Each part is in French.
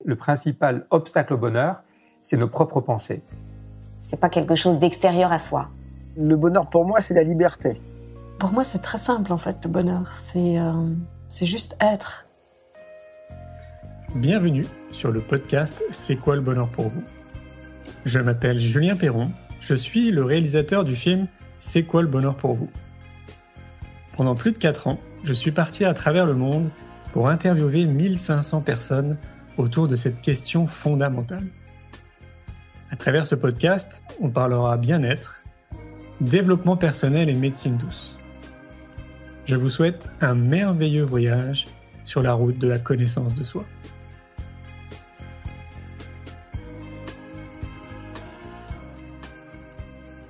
le principal obstacle au bonheur, c'est nos propres pensées. C'est pas quelque chose d'extérieur à soi. Le bonheur pour moi, c'est la liberté. Pour moi, c'est très simple en fait, le bonheur. C'est juste être. Bienvenue sur le podcast C'est quoi le bonheur pour vous ? Je m'appelle Julien Perron, je suis le réalisateur du film C'est quoi le bonheur pour vous ? Pendant plus de 4 ans, je suis parti à travers le monde pour interviewer 1500 personnes autour de cette question fondamentale. À travers ce podcast, on parlera bien-être, développement personnel et médecine douce. Je vous souhaite un merveilleux voyage sur la route de la connaissance de soi.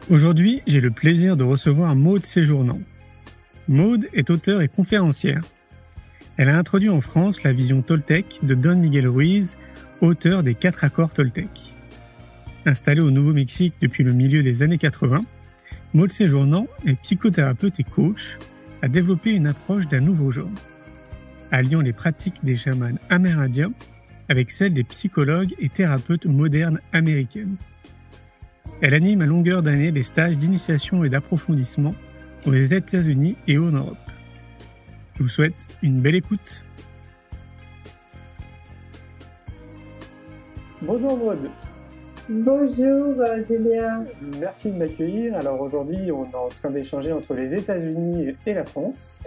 Aujourd'hui, j'ai le plaisir de recevoir Maude Séjournant. Maude est auteure et conférencière. Elle a introduit en France la vision Toltec de Don Miguel Ruiz, auteur des 4 accords Toltec. Installée au Nouveau-Mexique depuis le milieu des années 80, Maude Séjournant est psychothérapeute et coach, a développé une approche d'un nouveau genre, alliant les pratiques des chamans amérindiens avec celles des psychologues et thérapeutes modernes américaines. Elle anime à longueur d'année des stages d'initiation et d'approfondissement aux États-Unis et en Europe. Je vous souhaite une belle écoute. Bonjour Maude. Bonjour Julien. Merci de m'accueillir. Alors aujourd'hui, on est en train d'échanger entre les États-Unis et la France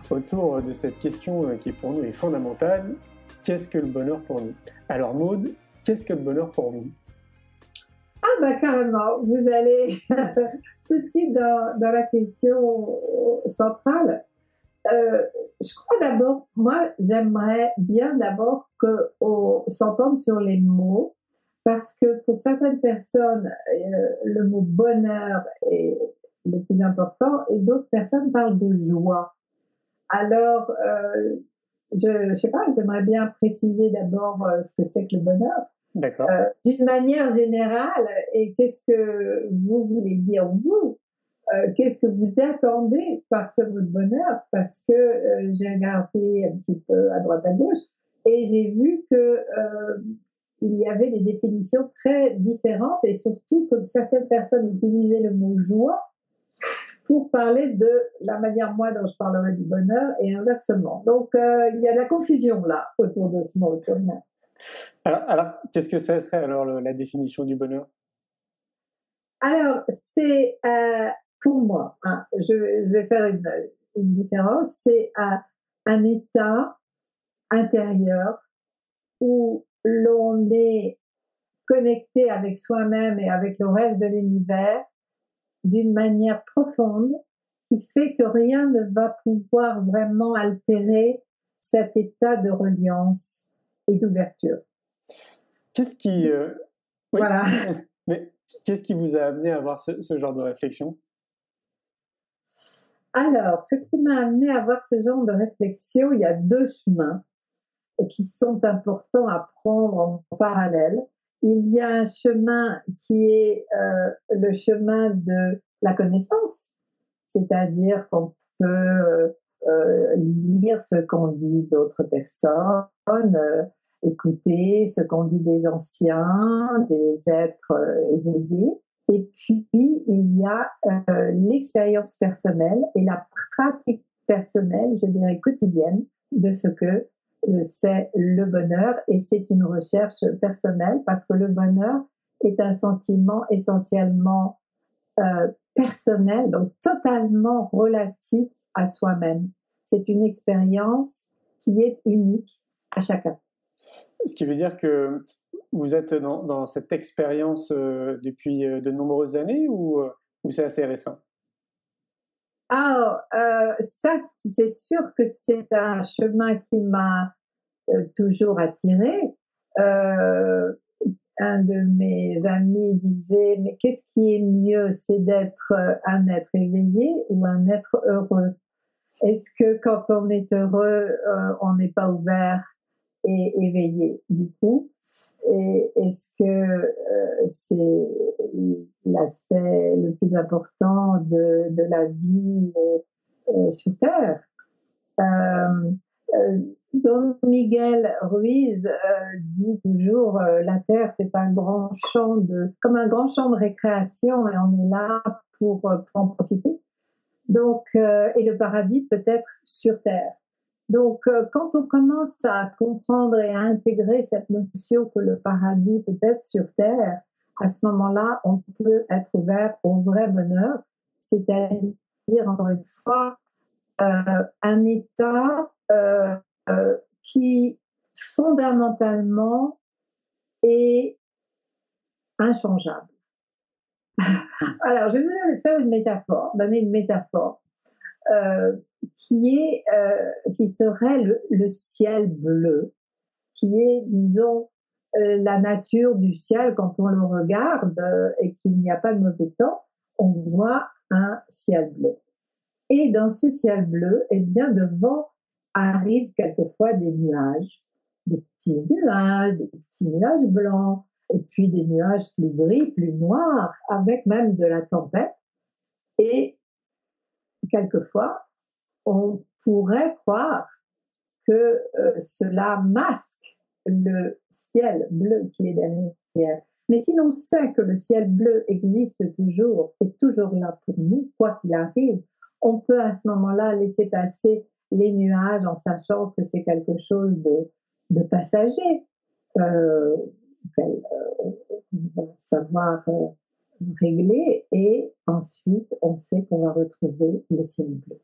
autour de cette question qui pour nous est fondamentale. Qu'est-ce que le bonheur pour nous ? Alors Maude, qu'est-ce que le bonheur pour vous ? Carrément, vous allez tout de suite dans la question centrale. Je crois d'abord, moi j'aimerais bien d'abord qu'on s'entende sur les mots, parce que pour certaines personnes, le mot bonheur est le plus important et d'autres personnes parlent de joie. Alors, je sais pas, j'aimerais bien préciser d'abord ce que c'est que le bonheur. D'accord. D'une manière générale, et qu'est-ce que vous voulez dire vous ? Qu'est-ce que vous attendez par ce mot de bonheur ? Parce que j'ai regardé un petit peu à droite à gauche et j'ai vu que il y avait des définitions très différentes et surtout que certaines personnes utilisaient le mot joie pour parler de la manière moi dont je parlerai du bonheur et inversement. Donc il y a de la confusion là autour de ce mot sûrement. Alors, qu'est-ce que ça serait alors la définition du bonheur ? Alors, c'est pour moi, je vais faire une différence, c'est un état intérieur où l'on est connecté avec soi-même et avec le reste de l'univers d'une manière profonde qui fait que rien ne va pouvoir vraiment altérer cet état de reliance et d'ouverture. Qu'est-ce qui, oui, voilà. Mais qu'est-ce qui vous a amené à avoir ce genre de réflexion ? Alors, ce qui m'a amené à avoir ce genre de réflexion, il y a 2 chemins qui sont importants à prendre en parallèle. Il y a un chemin qui est le chemin de la connaissance, c'est-à-dire qu'on peut lire ce qu'ont dit d'autres personnes, écouter ce qu'ont dit des anciens, des êtres éveillés. Et puis, il y a l'expérience personnelle et la pratique personnelle, je dirais quotidienne, de ce que c'est le bonheur. Et c'est une recherche personnelle parce que le bonheur est un sentiment essentiellement personnel, donc totalement relatif à soi-même. C'est une expérience qui est unique à chacun. Ce qui veut dire que vous êtes dans cette expérience depuis de nombreuses années ou c'est assez récent ? Ah, ça, c'est sûr que c'est un chemin qui m'a toujours attirée. Un de mes amis disait, mais qu'est-ce qui est mieux, c'est d'être un être éveillé ou un être heureux ? Est-ce que quand on est heureux, on n'est pas ouvert et éveillé du coup ? Et est-ce que c'est l'aspect le plus important de la vie sur Terre ? Don Miguel Ruiz dit toujours toujours, la Terre, c'est un grand champ comme un grand champ de récréation, et on est là pour en profiter. Donc, et le paradis peut être sur Terre. Donc, quand on commence à comprendre et à intégrer cette notion que le paradis peut être sur Terre, à ce moment-là, on peut être ouvert au vrai bonheur, c'est-à-dire, encore une fois, un état qui fondamentalement est inchangeable. Alors, je vais faire une métaphore, donner une métaphore qui serait le ciel bleu, qui est, disons, la nature du ciel. Quand on le regarde et qu'il n'y a pas de mauvais temps, on voit un ciel bleu. Et dans ce ciel bleu, eh bien, devant arrivent quelquefois des nuages, des petits nuages blancs, et puis des nuages plus gris, plus noirs, avec même de la tempête. Et quelquefois, on pourrait croire que cela masque le ciel bleu qui est derrière. Mais si l'on sait que le ciel bleu existe toujours, est toujours là pour nous, quoi qu'il arrive, on peut à ce moment-là laisser passer les nuages en sachant que c'est quelque chose de passager. On va savoir régler, et ensuite on sait qu'on va retrouver le ciel bleu.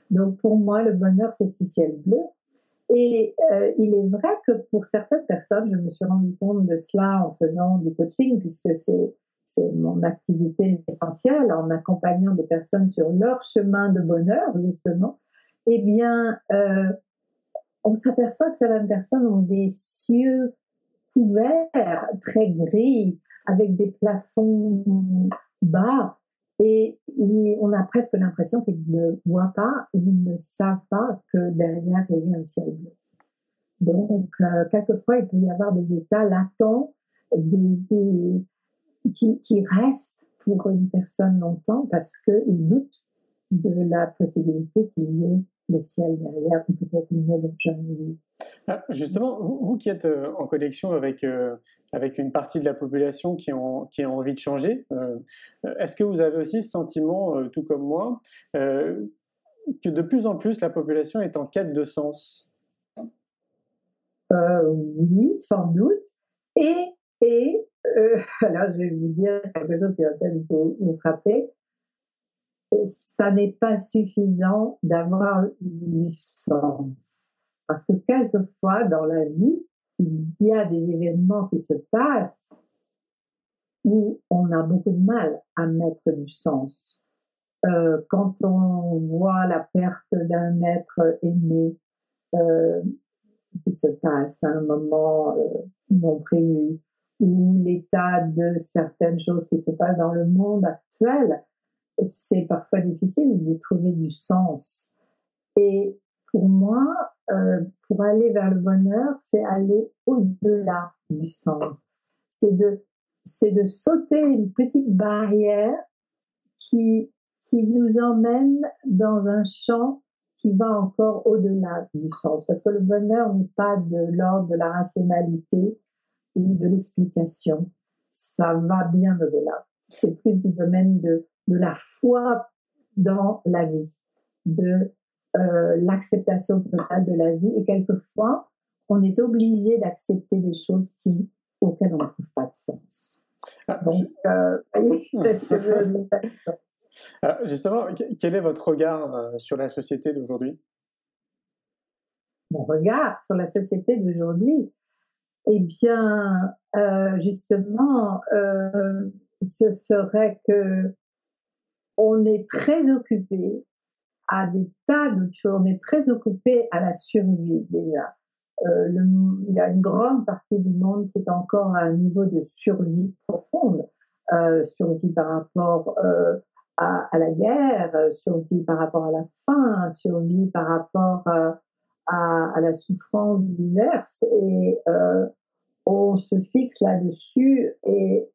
Donc pour moi, le bonheur, c'est ce ciel bleu. Et il est vrai que pour certaines personnes, je me suis rendu compte de cela en faisant du coaching, puisque c'est mon activité essentielle, en accompagnant des personnes sur leur chemin de bonheur, justement. Eh bien, on s'aperçoit que certaines personnes ont des cieux couverts, très gris, avec des plafonds bas, et on a presque l'impression qu'ils ne voient pas, ils ne savent pas que derrière il y a un ciel bleu. Donc, quelquefois, il peut y avoir des états latents qui restent pour une personne longtemps parce qu'ils doutent de la possibilité qu'il y ait le ciel derrière, ou peut-être une nouvelle journée. Justement, vous qui êtes en connexion avec une partie de la population qui a envie de changer, est-ce que vous avez aussi ce sentiment, tout comme moi, que de plus en plus la population est en quête de sens? Oui, sans doute. Et là, je vais vous dire quelque chose qui va peut-être vous frapper. Ça n'est pas suffisant d'avoir du sens. Parce que quelquefois, dans la vie, il y a des événements qui se passent où on a beaucoup de mal à mettre du sens. Quand on voit la perte d'un être aimé qui se passe à un moment non prévu, ou l'état de certaines choses qui se passent dans le monde actuel, c'est parfois difficile de trouver du sens. Et pour moi, pour aller vers le bonheur, c'est aller au-delà du sens. C'est de sauter une petite barrière qui nous emmène dans un champ qui va encore au-delà du sens. Parce que le bonheur n'est pas de l'ordre de la rationalité ou de l'explication. Ça va bien au-delà. C'est plus du domaine de la foi dans la vie, de l'acceptation totale de la vie. Et quelquefois, on est obligé d'accepter des choses auxquelles on ne trouve pas de sens. Donc, Alors, justement, quel est votre regard sur la société d'aujourd'hui? Mon regard sur la société d'aujourd'hui, eh bien, justement, ce serait que on est très occupé à des tas d'autres choses. On est très occupé à la survie déjà. Il y a une grande partie du monde qui est encore à un niveau de survie profonde, survie par rapport à la guerre, survie par rapport à la faim, survie par rapport à la souffrance diverse, et on se fixe là-dessus. Et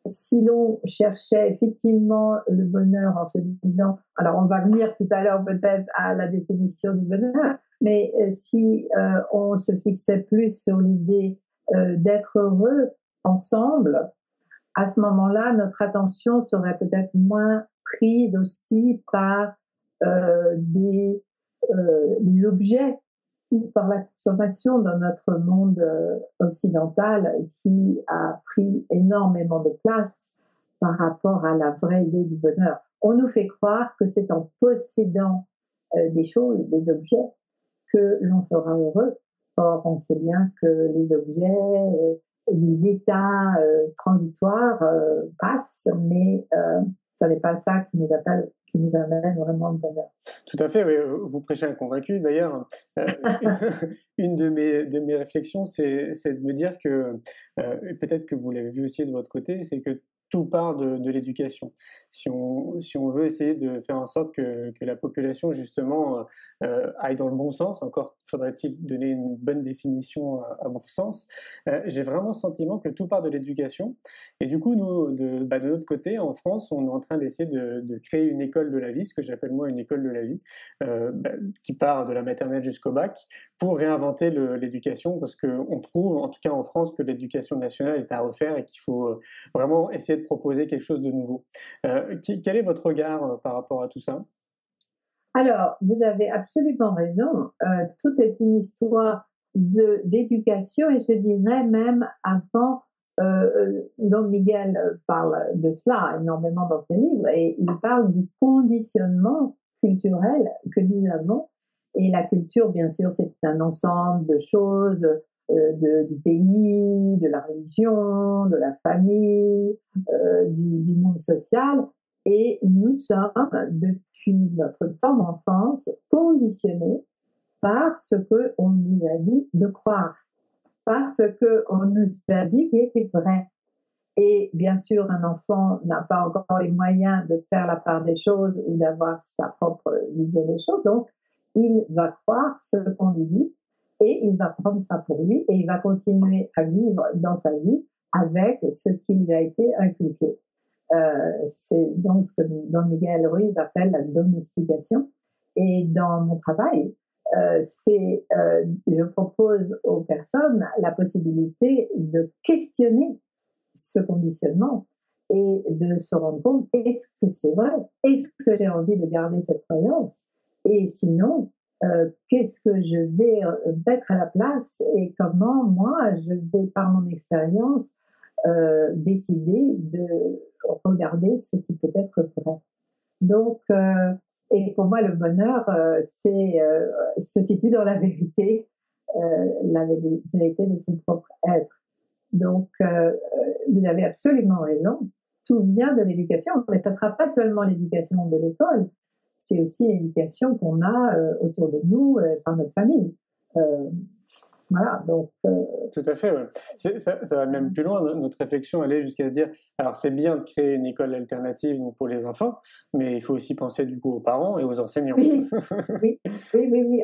si l'on cherchait effectivement le bonheur en se disant, alors on va venir tout à l'heure peut-être à la définition du bonheur, Mais si on se fixait plus sur l'idée d'être heureux ensemble, à ce moment-là, notre attention serait peut-être moins prise aussi par des objets ou par la consommation dans notre monde occidental qui a pris énormément de place par rapport à la vraie idée du bonheur. On nous fait croire que c'est en possédant des choses, des objets, que l'on sera heureux. Or, on sait bien que les objets, les états transitoires passent, mais ce n'est pas ça qui nous amène vraiment le bonheur. Tout à fait, oui. Vous prêchez un convaincu. D'ailleurs, une de mes réflexions, c'est de me dire que, peut-être que vous l'avez vu aussi de votre côté, c'est que tout part de l'éducation. Si on veut essayer de faire en sorte que la population, justement, aille dans le bon sens, encore faudrait-il donner une bonne définition à mon sens, j'ai vraiment le sentiment que tout part de l'éducation. Et du coup, nous, de notre côté, en France, on est en train d'essayer de créer une école de la vie, ce que j'appelle moi une école de la vie, qui part de la maternelle jusqu'au bac, pour réinventer l'éducation, parce qu'on trouve, en tout cas en France, que l'éducation nationale est à refaire et qu'il faut vraiment essayer de proposer quelque chose de nouveau. Quel est votre regard par rapport à tout ça? Alors, vous avez absolument raison. Tout est une histoire d'éducation et je dirais même avant, Don Miguel parle de cela énormément dans ses livres et il parle du conditionnement culturel que nous avons. Et la culture, bien sûr, c'est un ensemble de choses du pays, de la religion, de la famille, du monde social. Et nous sommes, depuis notre temps d'enfance, conditionnés par ce qu'on nous a dit de croire, par ce qu'on nous a dit qui était vrai. Et bien sûr, un enfant n'a pas encore les moyens de faire la part des choses ou d'avoir sa propre vision des choses. Donc, il va croire ce qu'on lui dit et il va prendre ça pour lui et il va continuer à vivre dans sa vie avec ce qui lui a été inculqué. C'est donc ce que Don Miguel Ruiz appelle la domestication. Et dans mon travail, je propose aux personnes la possibilité de questionner ce conditionnement et de se rendre compte, est-ce que c'est vrai? Est-ce que j'ai envie de garder cette croyance? Et sinon, qu'est-ce que je vais mettre à la place et comment moi, je vais, par mon expérience, décider de regarder ce qui peut être vrai. Donc, et pour moi, le bonheur, se situe dans la vérité de son propre être. Donc, vous avez absolument raison. Tout vient de l'éducation, mais ça ne sera pas seulement l'éducation de l'école, c'est aussi l'éducation qu'on a autour de nous par notre famille. Voilà, donc... Tout à fait, ouais. Ça va même plus loin. Notre réflexion allait jusqu'à se dire, alors c'est bien de créer une école alternative pour les enfants, mais il faut aussi penser du coup aux parents et aux enseignants. Oui,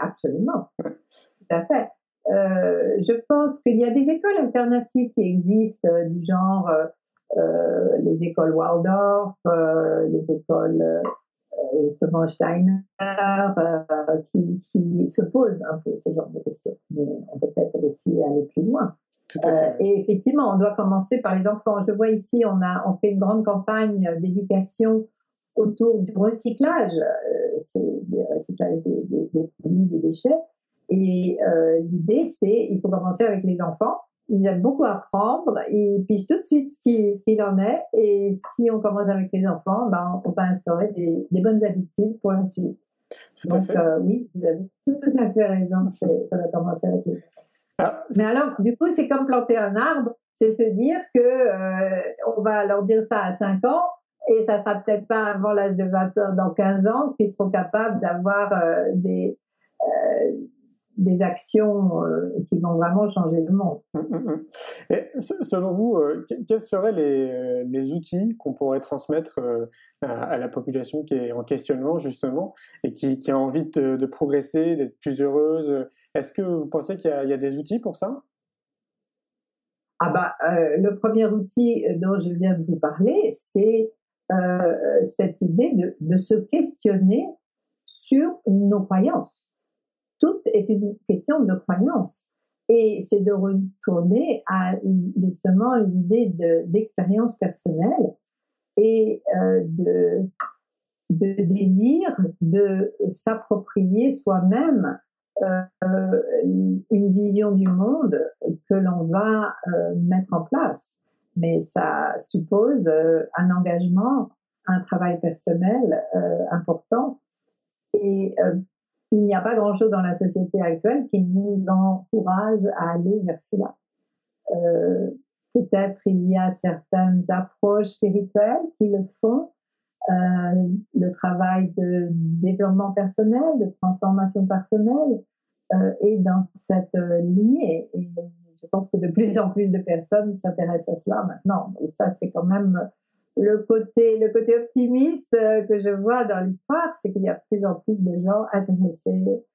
absolument. Tout à fait. Je pense qu'il y a des écoles alternatives qui existent, du genre les écoles Waldorf, les écoles justement Steiner, qui se posent un peu ce genre de questions. Mais on peut peut-être aussi aller plus loin. Tout à fait. Et effectivement, on doit commencer par les enfants. Je vois ici, on fait une grande campagne d'éducation autour du recyclage. C'est le recyclage des déchets. Et l'idée, c'est il faut commencer avec les enfants. Ils aiment beaucoup apprendre, ils pigent tout de suite ce qu'il en est. Et si on commence avec les enfants, on va instaurer des bonnes habitudes pour la suite. Donc oui, vous avez tout à fait raison. Ça va commencer avec les enfants. Mais alors, du coup, c'est comme planter un arbre. C'est se dire qu'on va leur dire ça à 5 ans et ça ne sera peut-être pas avant l'âge de 20 ans, dans 15 ans, qu'ils seront capables d'avoir des actions qui vont vraiment changer le monde. Et selon vous, quels seraient les outils qu'on pourrait transmettre à la population qui est en questionnement justement et qui a envie de progresser, d'être plus heureuse? Est-ce que vous pensez qu'il y a des outils pour ça? Le premier outil dont je viens de vous parler, c'est cette idée de se questionner sur nos croyances. tout est une question de croyance. Et c'est de retourner à justement l'idée d'expérience personnelle et de désir de s'approprier soi-même une vision du monde que l'on va mettre en place. Mais ça suppose un engagement, un travail personnel important. Et il n'y a pas grand-chose dans la société actuelle qui nous encourage à aller vers cela. Peut-être il y a certaines approches spirituelles qui le font, le travail de développement personnel, de transformation personnelle est dans cette lignée. Et je pense que de plus en plus de personnes s'intéressent à cela maintenant. Et ça, c'est quand même le côté optimiste que je vois dans l'histoire, c'est qu'il y a de plus en plus de gens intéressés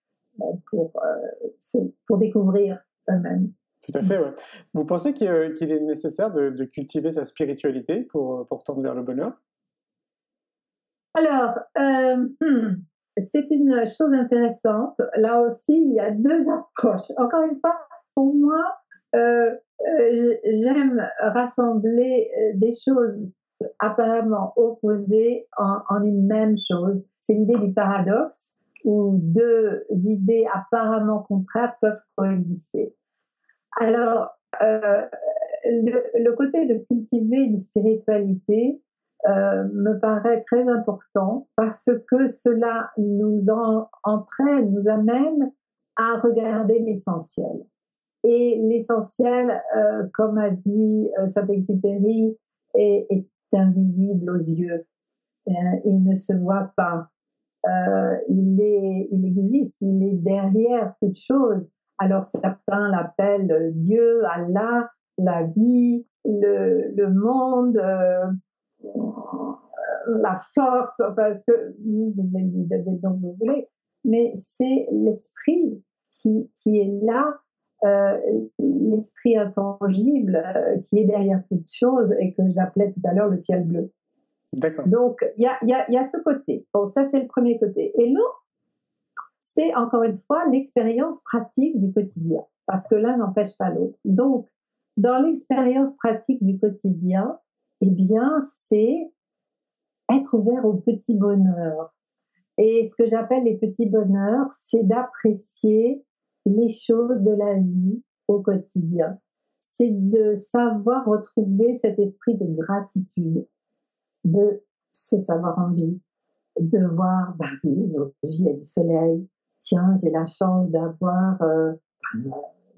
pour découvrir eux-mêmes. Tout à fait, ouais. Vous pensez qu'il est nécessaire de cultiver sa spiritualité pour tendre vers le bonheur? Alors, c'est une chose intéressante. Là aussi, il y a deux approches. Encore une fois, pour moi, j'aime rassembler des choses apparemment opposées en une même chose. C'est l'idée du paradoxe, où deux idées apparemment contraires peuvent coexister. Alors, le côté de cultiver une spiritualité me paraît très important parce que cela nous entraîne, nous amène à regarder l'essentiel. Et l'essentiel, comme a dit Saint-Exupéry, est invisible aux yeux. Il ne se voit pas. Il existe, il est derrière toute chose. Alors certains l'appellent Dieu, Allah, la vie, le monde, la force, parce que vous devez donc vous voulez, mais c'est l'esprit qui est là, l'esprit intangible qui est derrière toute chose et que j'appelais tout à l'heure le ciel bleu. D'accord. Donc il y a ce côté. Bon, ça c'est le premier côté. Et l'autre, c'est encore une fois l'expérience pratique du quotidien, parce que l'un n'empêche pas l'autre. Donc, dans l'expérience pratique du quotidien, eh bien, c'est être ouvert au petit bonheur. Et ce que j'appelle les petits bonheurs, c'est d'apprécier les choses de la vie au quotidien. C'est de savoir retrouver cet esprit de gratitude, de se savoir en vie, de voir, bah oui, notre vie a du soleil. Tiens, j'ai la chance d'avoir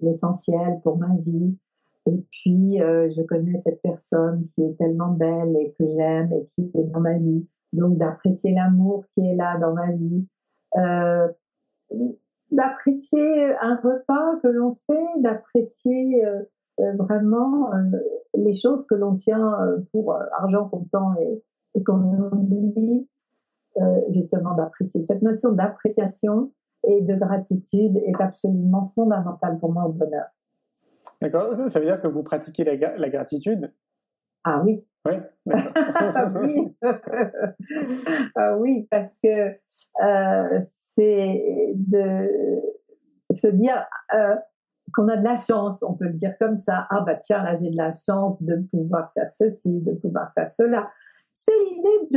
l'essentiel pour ma vie. Et puis, je connais cette personne qui est tellement belle et que j'aime et qui est dans ma vie. Donc, d'apprécier l'amour qui est là dans ma vie. D'apprécier un repas que l'on fait, d'apprécier vraiment les choses que l'on tient pour argent comptant et qu'on oublie. Justement d'apprécier. Cette notion d'appréciation et de gratitude est absolument fondamentale pour moi au bonheur. D'accord, ça veut dire que vous pratiquez la gratitude? Ah oui. Oui, d'accord. Oui. Ah oui, parce que c'est de se dire qu'on a de la chance, on peut le dire comme ça. Ah bah tiens, là j'ai de la chance de pouvoir faire ceci, de pouvoir faire cela. C'est l'idée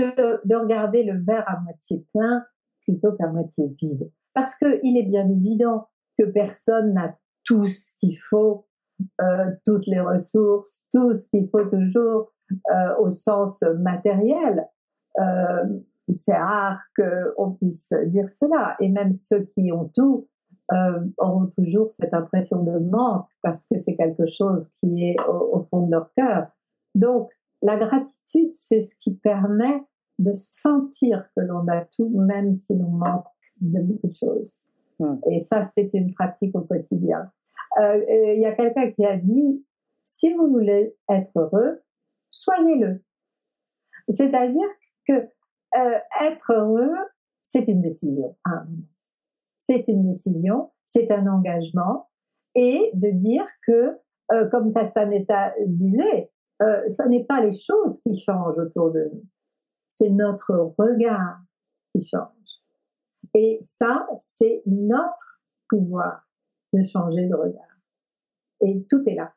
de regarder le verre à moitié plein plutôt qu'à moitié vide. Parce qu'il est bien évident que personne n'a tout ce qu'il faut, toutes les ressources, tout ce qu'il faut toujours au sens matériel. C'est rare qu'on puisse dire cela. Et même ceux qui ont tout auront toujours cette impression de manque parce que c'est quelque chose qui est au fond de leur cœur. Donc, la gratitude, c'est ce qui permet de sentir que l'on a tout, même si l'on manque de beaucoup de choses. Et ça, c'est une pratique au quotidien. Il y a quelqu'un qui a dit, si vous voulez être heureux, soyez-le. C'est-à-dire que être heureux, c'est une décision. C'est une décision, c'est un engagement. Et de dire que, comme Castaneda disait, ce n'est pas les choses qui changent autour de nous, c'est notre regard qui change. Et ça, c'est notre pouvoir de changer de regard. Et tout est là.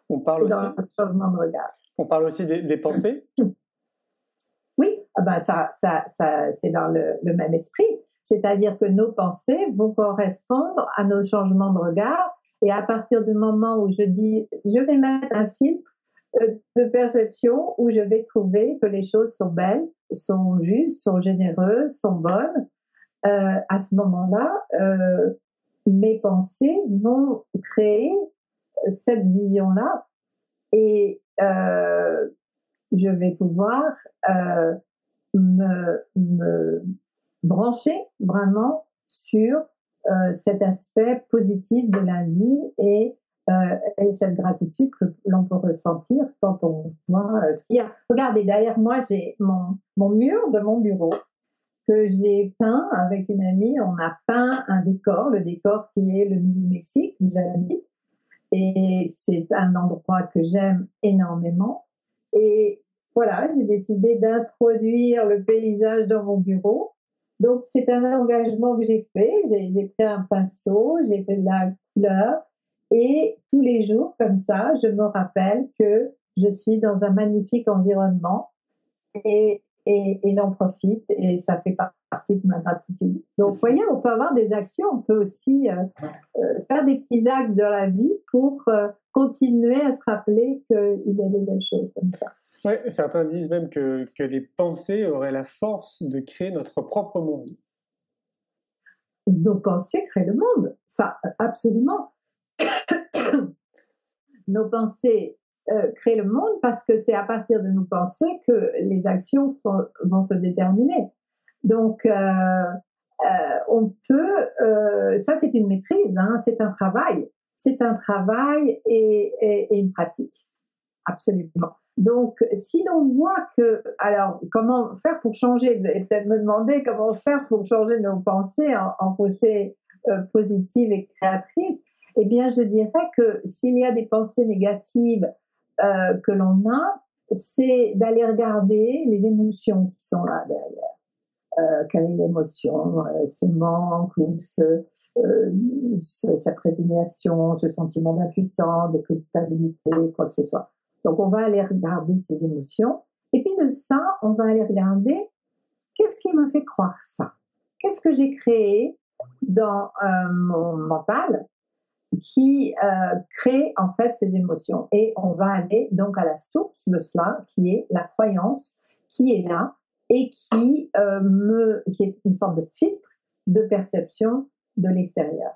On parle dans aussi, le changement de regard. on parle aussi des pensées. Oui, ça, c'est dans le même esprit. C'est-à-dire que nos pensées vont correspondre à nos changements de regard. Et à partir du moment où je dis, je vais mettre un filtre de perception où je vais trouver que les choses sont belles, sont justes, sont généreuses, sont bonnes, à ce moment-là, mes pensées vont créer cette vision-là et je vais pouvoir me brancher vraiment sur cet aspect positif de la vie et cette gratitude que l'on peut ressentir quand on voit ce qu'il y a. Regardez, derrière moi, j'ai mon mur de mon bureau que j'ai peint avec une amie. On a peint un décor, le décor qui est le Nouveau-Mexique où j'habite. Et c'est un endroit que j'aime énormément. Et voilà, j'ai décidé d'introduire le paysage dans mon bureau. Donc, c'est un engagement que j'ai fait. J'ai pris un pinceau, j'ai fait de la couleur. Et tous les jours, comme ça, je me rappelle que je suis dans un magnifique environnement et j'en profite et ça fait partie de ma gratitude. Donc, vous voyez, on peut avoir des actions, on peut aussi faire des petits actes dans la vie pour continuer à se rappeler qu'il y a des belles choses comme ça. Oui, certains disent même que les pensées auraient la force de créer notre propre monde. Nos pensées créent le monde, ça, absolument. Nos pensées créent le monde parce que c'est à partir de nos pensées que les actions vont se déterminer. Donc, on peut, ça c'est une maîtrise, hein, c'est un travail et une pratique, absolument. Donc, si l'on voit que, alors, comment faire pour changer, et peut-être me demander comment faire pour changer nos pensées en pensées positives et créatrices, eh bien, je dirais que s'il y a des pensées négatives que l'on a, c'est d'aller regarder les émotions qui sont là derrière. Quelle est l'émotion, ce manque ou cette résignation, ce sentiment d'impuissance, de culpabilité, quoi que ce soit. Donc, on va aller regarder ces émotions. Et puis de ça, on va aller regarder qu'est-ce qui me fait croire ça? Qu'est-ce que j'ai créé dans mon mental qui crée en fait ces émotions? Et on va aller donc à la source de cela, qui est la croyance qui est là et qui est une sorte de filtre de perception de l'extérieur.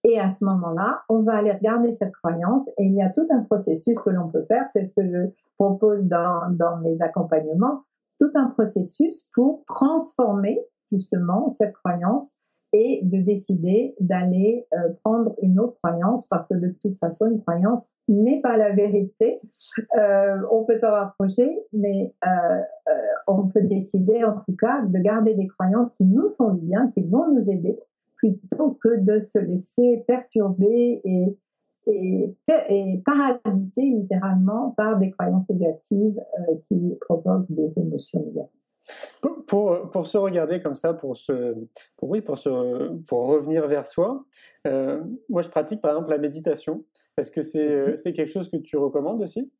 Et à ce moment-là, on va aller regarder cette croyance et il y a tout un processus que l'on peut faire, c'est ce que je propose dans mes accompagnements, tout un processus pour transformer justement cette croyance et de décider d'aller prendre une autre croyance parce que de toute façon, une croyance n'est pas la vérité. On peut s'en rapprocher, mais on peut décider en tout cas de garder des croyances qui nous font du bien, qui vont nous aider, plutôt que de se laisser perturber et parasiter littéralement par des croyances négatives qui provoquent des émotions négatives. Pour se regarder comme ça, pour revenir vers soi, moi je pratique par exemple la méditation. Est-ce que c'est quelque chose que tu recommandes aussi?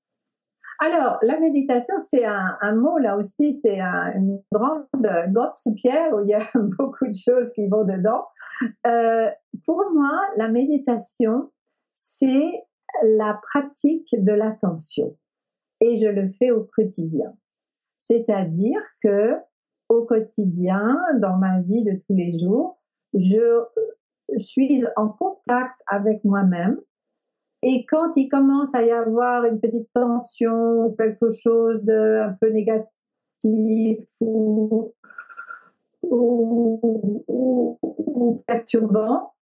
Alors, la méditation, c'est un mot, là aussi, c'est une grande soupière où il y a beaucoup de choses qui vont dedans. Pour moi, la méditation, c'est la pratique de l'attention. Et je le fais au quotidien. C'est-à-dire que au quotidien, dans ma vie de tous les jours, je suis en contact avec moi-même. Et quand il commence à y avoir une petite tension, ou quelque chose d'un peu négatif ou perturbant,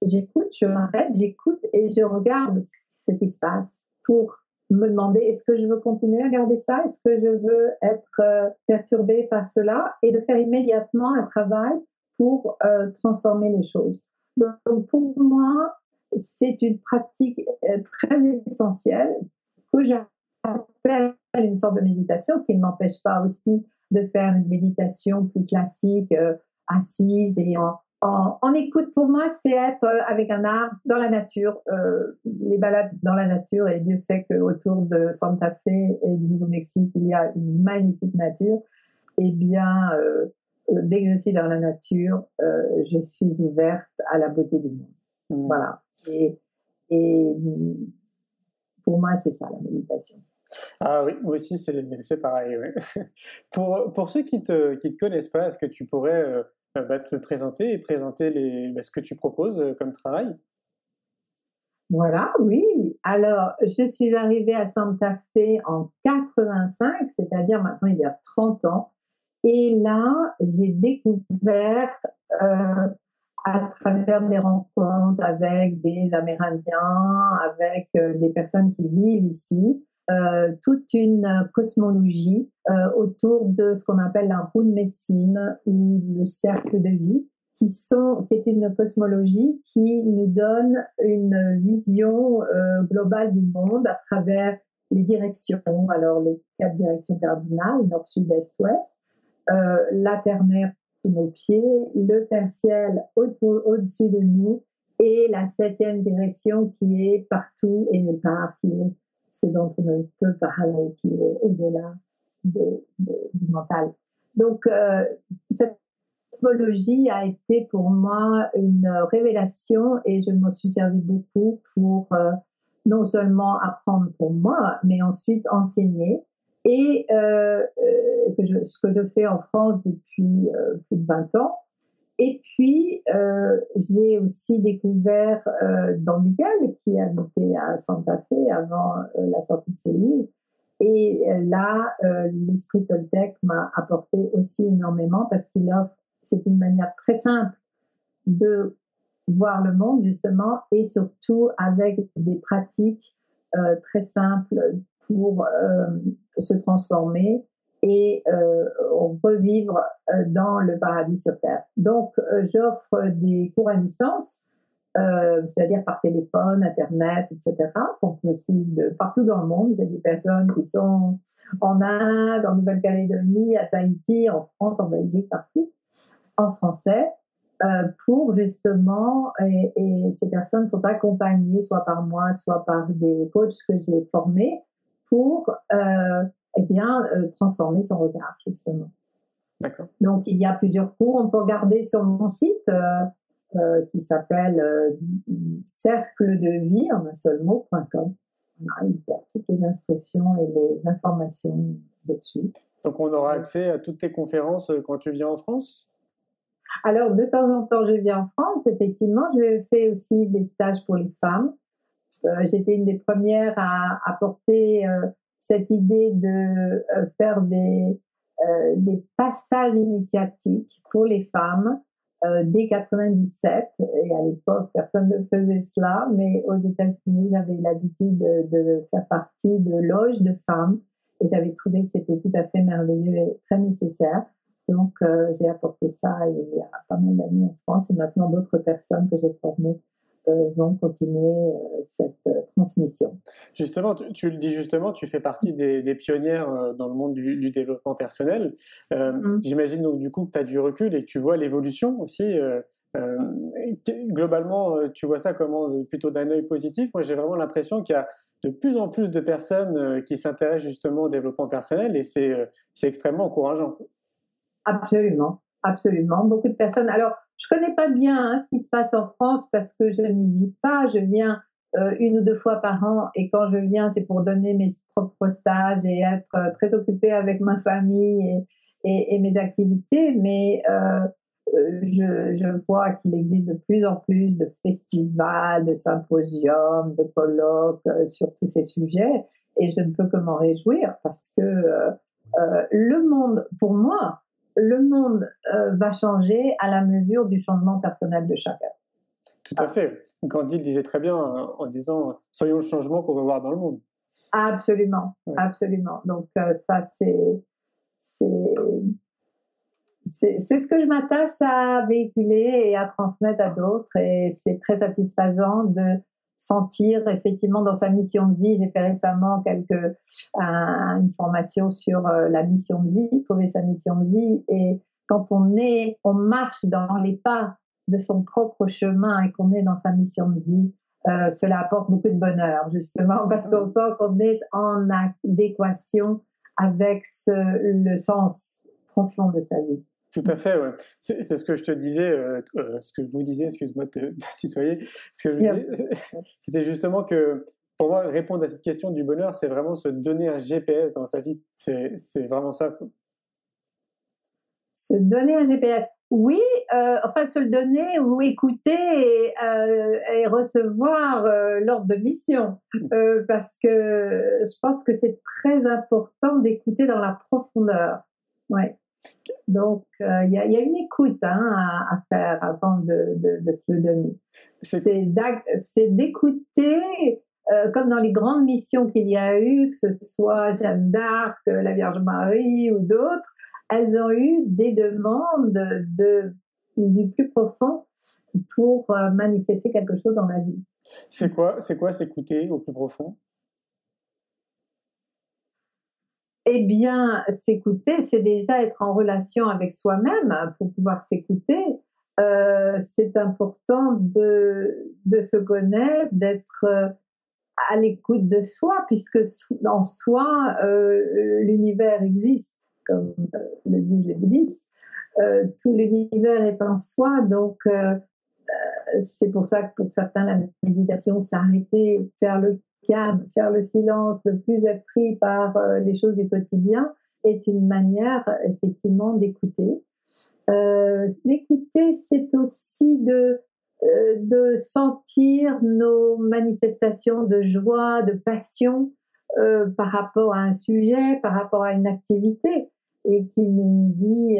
j'écoute, je m'arrête, j'écoute et je regarde ce qui se passe pour me demander est-ce que je veux continuer à garder ça, est-ce que je veux être perturbée par cela et de faire immédiatement un travail pour transformer les choses. Donc pour moi, c'est une pratique très essentielle que j'appelle une sorte de méditation, ce qui ne m'empêche pas aussi de faire une méditation plus classique, assise et En écoute, pour moi, c'est être avec un arbre, dans la nature, les balades dans la nature, et Dieu sait qu'autour de Santa Fe et du Nouveau-Mexique, il y a une magnifique nature. Eh bien, dès que je suis dans la nature, je suis ouverte à la beauté du monde. Voilà. Et pour moi, c'est ça, la méditation. Ah oui, moi aussi, c'est pareil. Ouais. Pour ceux qui te connaissent pas, est-ce que tu pourrais te présenter et présenter ce que tu proposes comme travail? Voilà, oui. Alors, je suis arrivée à Santa Fe en 85, c'est-à-dire maintenant il y a 30 ans. Et là, j'ai découvert, à travers des rencontres avec des Amérindiens, avec des personnes qui vivent ici, toute une cosmologie autour de ce qu'on appelle la roue de médecine ou le cercle de vie, qui est une cosmologie qui nous donne une vision globale du monde à travers les directions. Alors, les 4 directions cardinales, nord, sud, est, ouest, la terre-mère sous nos pieds, le père-ciel au-dessus de nous, et la 7e direction qui est partout et nulle part, qui est ce dont on ne peut parler, qui est au-delà du mental. Donc, cette cosmologie a été pour moi une révélation, et je m'en suis servi beaucoup pour non seulement apprendre pour moi, mais ensuite enseigner. Et ce que je fais en France depuis plus de 20 ans. Et puis, j'ai aussi découvert Don Miguel, qui habitait à Santa Fe avant la sortie de ses livres. Et là, l'esprit Toltec m'a apporté aussi énormément, parce qu'il offre, c'est une manière très simple de voir le monde, justement, et surtout avec des pratiques très simples pour se transformer et revivre dans le paradis sur Terre. Donc, j'offre des cours à distance, c'est-à-dire par téléphone, Internet, etc., qu'on peut suivre de partout dans le monde. J'ai des personnes qui sont en Inde, en Nouvelle-Calédonie, à Tahiti, en France, en Belgique, partout, en français, pour justement, et ces personnes sont accompagnées soit par moi, soit par des coachs que j'ai formés, pour transformer son regard, justement. D'accord. Donc, il y a plusieurs cours. On peut regarder sur mon site qui s'appelle cercle de vie en un seul mot.com. Il y a toutes les instructions et les informations dessus. Donc, on aura accès à toutes tes conférences quand tu viens en France? Alors, de temps en temps, je viens en France, effectivement. Je fais aussi des stages pour les femmes. J'étais une des premières à apporter cette idée de faire des passages initiatiques pour les femmes dès 97. Et à l'époque, personne ne faisait cela, mais aux États-Unis, j'avais l'habitude de faire partie de loges de femmes, et j'avais trouvé que c'était tout à fait merveilleux et très nécessaire. Donc, j'ai apporté ça il y a pas mal d'années en France, et maintenant d'autres personnes que j'ai formées vont continuer cette transmission. Justement, tu le dis justement, tu fais partie des pionnières dans le monde du développement personnel. J'imagine donc du coup que tu as du recul et que tu vois l'évolution aussi. Globalement, tu vois ça comment, plutôt d'un œil positif? Moi, j'ai vraiment l'impression qu'il y a de plus en plus de personnes qui s'intéressent justement au développement personnel, et c'est extrêmement encourageant. Absolument, absolument. Beaucoup de personnes. Alors, je connais pas bien ce qui se passe en France parce que je n'y vis pas. Je viens 1 ou 2 fois par an, et quand je viens, c'est pour donner mes propres stages et être très occupée avec ma famille et mes activités. Mais je vois qu'il existe de plus en plus de festivals, de symposiums, de colloques sur tous ces sujets, et je ne peux que m'en réjouir, parce que le monde, pour moi, le monde va changer à la mesure du changement personnel de chacun. Tout à fait. Gandhi le disait très bien en disant « Soyons le changement qu'on veut voir dans le monde ». Absolument, ouais. Absolument. Donc ça, c'est ce que je m'attache à véhiculer et à transmettre à d'autres, et c'est très satisfaisant de sentir effectivement dans sa mission de vie. J'ai fait récemment une formation sur la mission de vie, trouver sa mission de vie, et quand on marche dans les pas de son propre chemin et qu'on est dans sa mission de vie, cela apporte beaucoup de bonheur, justement, parce qu'on sent qu'on est en adéquation avec le sens profond de sa vie. Tout à fait, ouais. C'est ce que je te disais, ce que je vous disais, excuse-moi de te tutoyer. Ce que je vous disais, c'était justement que pour moi, répondre à cette question du bonheur, c'est vraiment se donner un GPS dans sa vie. C'est vraiment ça. Se donner un GPS. Oui, enfin se le donner ou écouter et recevoir l'ordre de mission. Parce que je pense que c'est très important d'écouter dans la profondeur. Ouais. Donc, il y a une écoute à faire avant de se le donner. C'est d'écouter, comme dans les grandes missions qu'il y a eu, que ce soit Jeanne d'Arc, la Vierge Marie ou d'autres, elles ont eu des demandes du plus profond pour manifester quelque chose dans la vie. C'est quoi s'écouter au plus profond? Eh bien, s'écouter, c'est déjà être en relation avec soi-même pour pouvoir s'écouter. C'est important de se connaître, d'être à l'écoute de soi, puisque en soi, l'univers existe, comme le disent les bouddhistes. Tout l'univers est en soi, donc c'est pour ça que pour certains, la méditation, s'arrêter, faire le calme, faire le silence, ne plus être pris par les choses du quotidien, est une manière effectivement d'écouter. D'écouter, c'est aussi de sentir nos manifestations de joie, de passion par rapport à un sujet, par rapport à une activité, et qui nous dit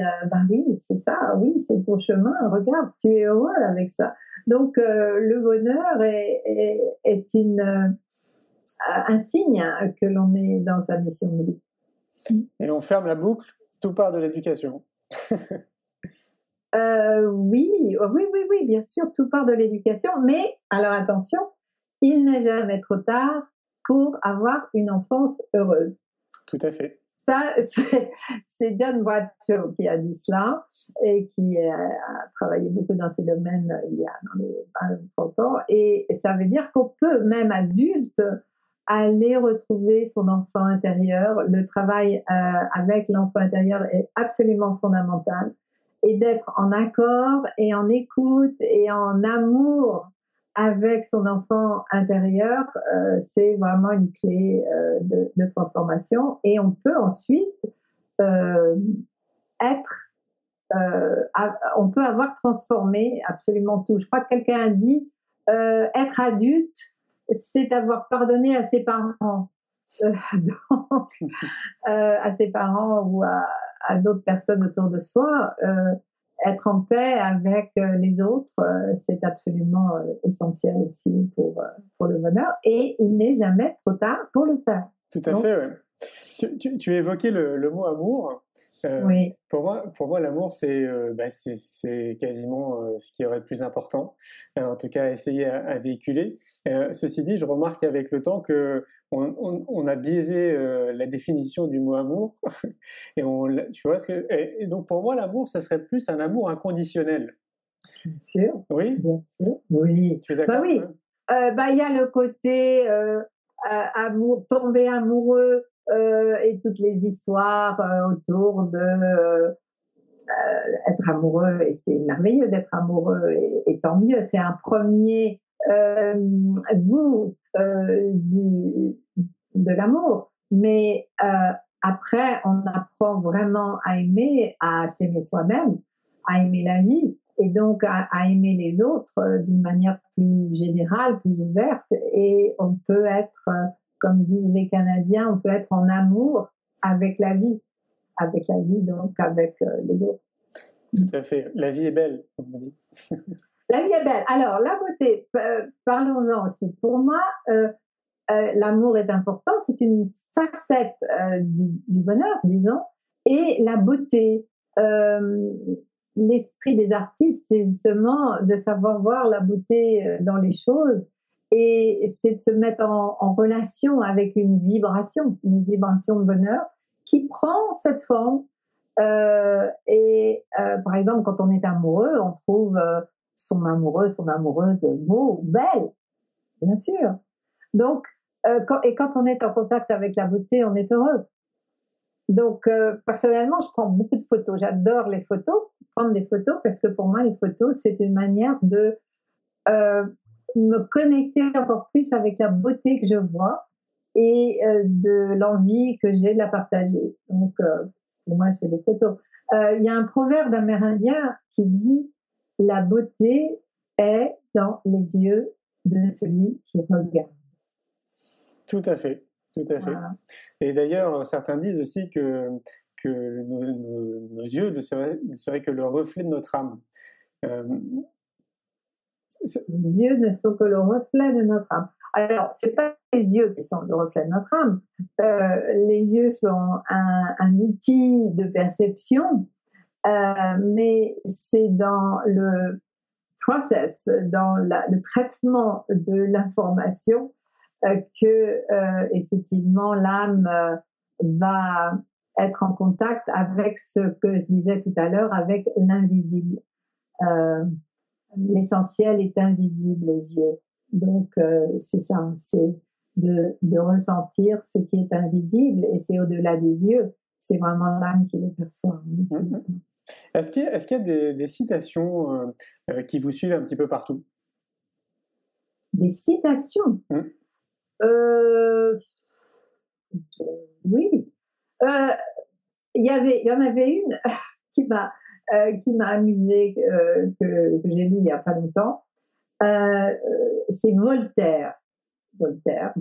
oui, c'est ça, oui, c'est ton chemin, regarde, tu es heureux avec ça. Donc le bonheur est un signe que l'on est dans sa mission de vie. Et on ferme la boucle, tout part de l'éducation. Oui, bien sûr, tout part de l'éducation, mais alors attention, il n'est jamais trop tard pour avoir une enfance heureuse. Tout à fait. Ça, c'est John Bradshaw qui a dit cela et qui a travaillé beaucoup dans ces domaines il y a dans les 20-30 ans. Et ça veut dire qu'on peut, même adulte, aller retrouver son enfant intérieur. Le travail avec l'enfant intérieur est absolument fondamental. Et d'être en accord et en écoute et en amour avec son enfant intérieur, c'est vraiment une clé de transformation. Et on peut ensuite on peut avoir transformé absolument tout. Je crois que quelqu'un a dit être adulte, c'est avoir pardonné à ses parents. Donc, à ses parents ou à d'autres personnes autour de soi, être en paix avec les autres, c'est absolument essentiel aussi pour le bonheur. Et il n'est jamais trop tard pour le faire. Tout à fait, oui. Tu évoquais le mot amour. Oui. Pour moi, l'amour, c'est quasiment ce qui aurait de plus important, en tout cas essayer à véhiculer. Ceci dit, je remarque avec le temps qu'on a biaisé la définition du mot amour. Tu vois et donc pour moi, l'amour, ça serait plus un amour inconditionnel. Bien sûr. Oui. Bien sûr. Oui. Tu es d'accord? Oui. Il y a le côté amour, tomber amoureux. Et toutes les histoires autour de être amoureux, et c'est merveilleux d'être amoureux, et tant mieux, c'est un premier goût de l'amour, mais après on apprend vraiment à aimer, à s'aimer soi-même, à aimer la vie, et donc à aimer les autres d'une manière plus générale, plus ouverte, et on peut être comme disent les Canadiens, on peut être en amour avec la vie, donc avec les autres. Tout à fait. La vie est belle, comme on dit. La vie est belle. Alors, la beauté, parlons-en aussi. Pour moi, l'amour est important, c'est une facette du bonheur, disons, et la beauté. L'esprit des artistes, c'est justement de savoir voir la beauté dans les choses. Et c'est de se mettre en relation avec une vibration de bonheur qui prend cette forme. Par exemple, quand on est amoureux, on trouve son amoureux, son amoureuse beau, belle, bien sûr. Donc, quand on est en contact avec la beauté, on est heureux. Donc, personnellement, je prends beaucoup de photos. J'adore les photos, prendre des photos, parce que pour moi, les photos, c'est une manière de me connecter encore plus avec la beauté que je vois et de l'envie que j'ai de la partager. Donc, pour moi, je fais des photos. Il y a un proverbe amérindien qui dit « La beauté est dans les yeux de celui qui regarde ». Tout à fait. Voilà. Et d'ailleurs, certains disent aussi que nos yeux ne seraient que le reflet de notre âme. Les yeux ne sont que le reflet de notre âme. Alors, ce n'est pas les yeux qui sont le reflet de notre âme. Les yeux sont un outil de perception, mais c'est dans le process, dans le traitement de l'information que effectivement l'âme va être en contact avec ce que je disais tout à l'heure, avec l'invisible. L'essentiel est invisible aux yeux. Donc c'est ça, c'est de ressentir ce qui est invisible, et c'est au-delà des yeux, c'est vraiment l'âme qui le perçoit. Est-ce qu'il y a des citations qui vous suivent un petit peu partout? Des citations? Oui. Il y en avait une qui m'a amusée, que j'ai lue il n'y a pas longtemps. C'est Voltaire. Voltaire,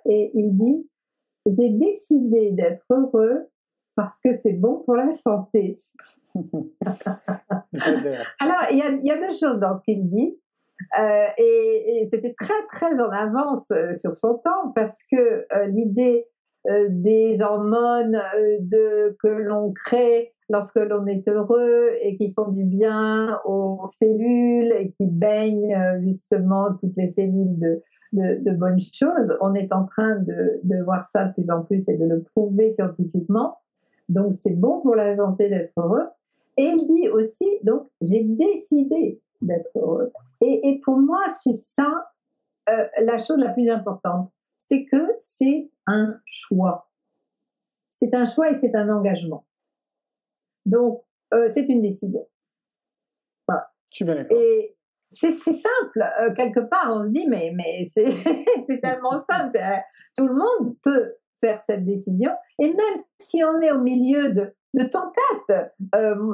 et il dit « J'ai décidé d'être heureux parce que c'est bon pour la santé. » Alors, il y a deux choses dans ce qu'il dit. Et c'était très très en avance sur son temps, parce que l'idée des hormones que l'on crée lorsque l'on est heureux et qui font du bien aux cellules et qui baignent justement toutes les cellules de bonnes choses, on est en train de voir ça de plus en plus et de le prouver scientifiquement. Donc c'est bon pour la santé d'être heureux. Et il dit aussi, donc j'ai décidé d'être heureux. Et pour moi, c'est ça la chose la plus importante. C'est que c'est un choix. C'est un choix et c'est un engagement. Donc, c'est une décision. Voilà. Je suis bien d'accord. Et c'est simple. Quelque part, on se dit, mais c'est tellement simple. Tout le monde peut faire cette décision. Et même si on est au milieu de tempêtes.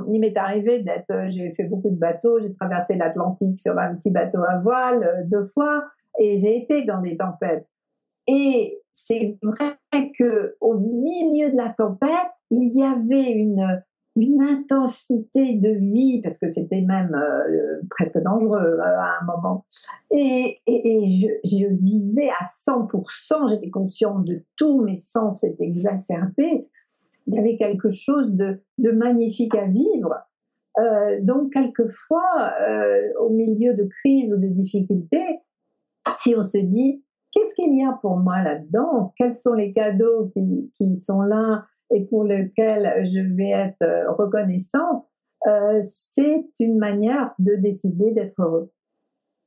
Il m'est arrivé j'ai fait beaucoup de bateaux, j'ai traversé l'Atlantique sur un petit bateau à voile 2 fois, et j'ai été dans des tempêtes. Et c'est vrai qu'au milieu de la tempête, il y avait une intensité de vie, parce que c'était même presque dangereux à un moment. Et je vivais à 100%, j'étais consciente de tout, mes sens étaient exacerbés. Il y avait quelque chose de magnifique à vivre. Donc, quelquefois, au milieu de crises ou de difficultés, si on se dit, qu'est-ce qu'il y a pour moi là-dedans? Quels sont les cadeaux qui sont là et pour lesquels je vais être reconnaissant? C'est une manière de décider d'être heureux.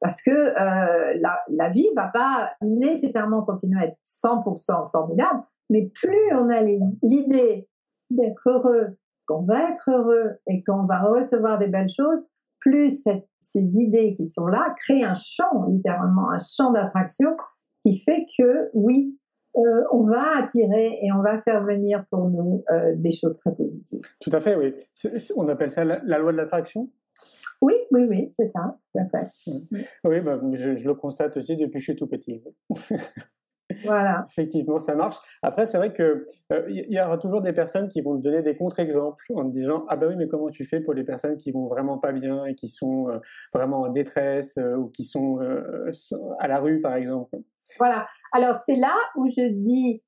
Parce que la vie ne va pas nécessairement continuer à être 100% formidable, mais plus on a l'idée d'être heureux, qu'on va être heureux et qu'on va recevoir des belles choses, plus ces idées qui sont là créent un champ, littéralement un champ d'attraction qui fait que, oui, on va attirer et on va faire venir pour nous des choses très positives. Tout à fait, oui. On appelle ça la loi de l'attraction? Oui, c'est ça, tout à fait. Oui, je le constate aussi depuis que je suis tout petit. Voilà. Effectivement, ça marche. Après, c'est vrai qu'il y aura toujours des personnes qui vont te donner des contre-exemples en te disant « Ah ben oui, mais comment tu fais pour les personnes qui vont vraiment pas bien et qui sont vraiment en détresse ou qui sont à la rue, par exemple ?» Voilà. Alors, c'est là où je dis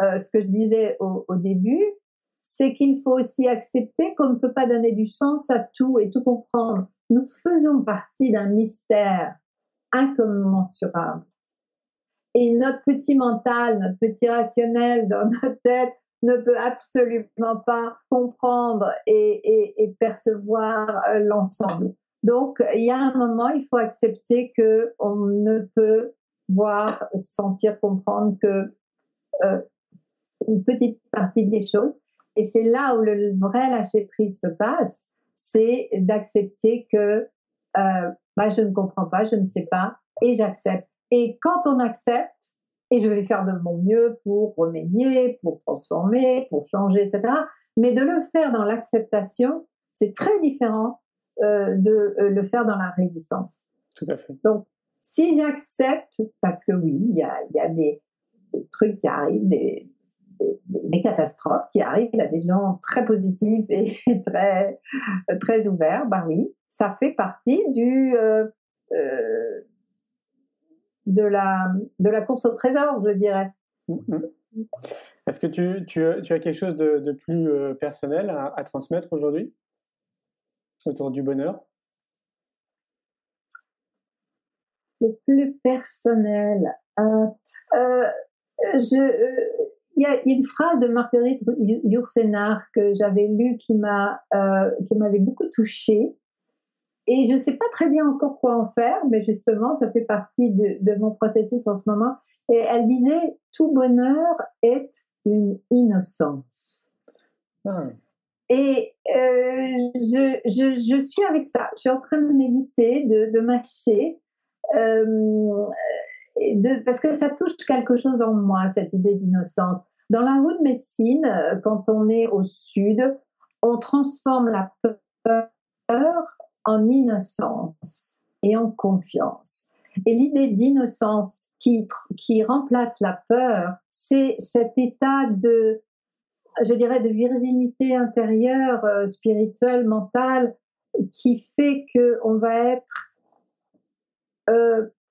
ce que je disais au début, c'est qu'il faut aussi accepter qu'on ne peut pas donner du sens à tout et tout comprendre. Nous faisons partie d'un mystère incommensurable. Et notre petit mental, notre petit rationnel dans notre tête ne peut absolument pas comprendre et percevoir l'ensemble. Donc, il y a un moment, il faut accepter qu'on ne peut voir, sentir, comprendre que une petite partie des choses. Et c'est là où le vrai lâcher-prise se passe, c'est d'accepter que je ne comprends pas, je ne sais pas, et j'accepte. Et quand on accepte, et je vais faire de mon mieux pour remédier, pour transformer, pour changer, etc. Mais de le faire dans l'acceptation, c'est très différent de le faire dans la résistance. Tout à fait. Donc, si j'accepte, parce que oui, il y a des trucs qui arrivent, des catastrophes qui arrivent, il y a des gens très positifs et très, très ouverts, oui, ça fait partie de la course au trésor, je dirais. Est-ce que tu as quelque chose de plus personnel à transmettre aujourd'hui autour du bonheur? Le plus personnel. Il y a une phrase de Marguerite Yourcenar que j'avais lue qui m'avait beaucoup touchée. Et je ne sais pas très bien encore quoi en faire, mais justement, ça fait partie de mon processus en ce moment. Et elle disait, tout bonheur est une innocence. Et je suis avec ça. Je suis en train de méditer, de mâcher, parce que ça touche quelque chose en moi, cette idée d'innocence. Dans la haute médecine, quand on est au sud, on transforme la peur en innocence et en confiance. Et l'idée d'innocence qui remplace la peur, c'est cet état de virginité intérieure, spirituelle, mentale, qui fait qu'on va être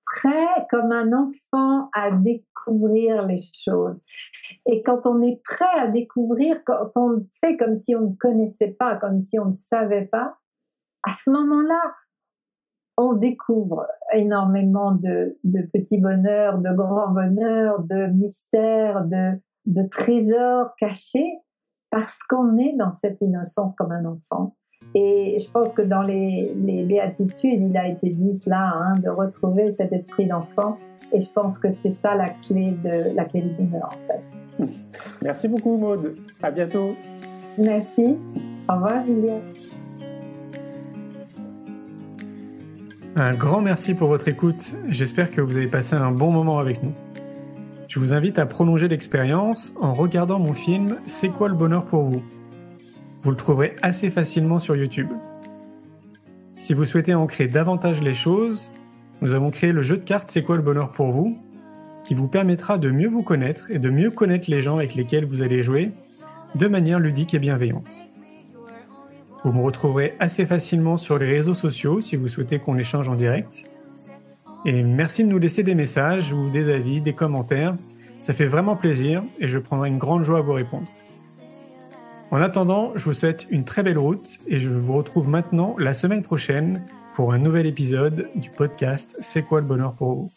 prêt comme un enfant à découvrir les choses. Et quand on est prêt à découvrir, quand on fait comme si on ne connaissait pas, comme si on ne savait pas, à ce moment-là, on découvre énormément de petits bonheurs, de grands bonheurs, de mystères, de trésors cachés, parce qu'on est dans cette innocence comme un enfant. Et je pense que dans les béatitudes, il a été dit cela, de retrouver cet esprit d'enfant. Et je pense que c'est ça la clé du bonheur, en fait. Merci beaucoup, Maude. À bientôt. Merci. Au revoir, Julien. Un grand merci pour votre écoute. J'espère que vous avez passé un bon moment avec nous. Je vous invite à prolonger l'expérience en regardant mon film « C'est quoi le bonheur pour vous ?» Vous le trouverez assez facilement sur YouTube. Si vous souhaitez ancrer davantage les choses, nous avons créé le jeu de cartes « C'est quoi le bonheur pour vous ?» qui vous permettra de mieux vous connaître et de mieux connaître les gens avec lesquels vous allez jouer de manière ludique et bienveillante. Vous me retrouverez assez facilement sur les réseaux sociaux si vous souhaitez qu'on échange en direct. Et merci de nous laisser des messages ou des avis, des commentaires. Ça fait vraiment plaisir et je prendrai une grande joie à vous répondre. En attendant, je vous souhaite une très belle route et je vous retrouve maintenant la semaine prochaine pour un nouvel épisode du podcast « C'est quoi le bonheur pour vous ?»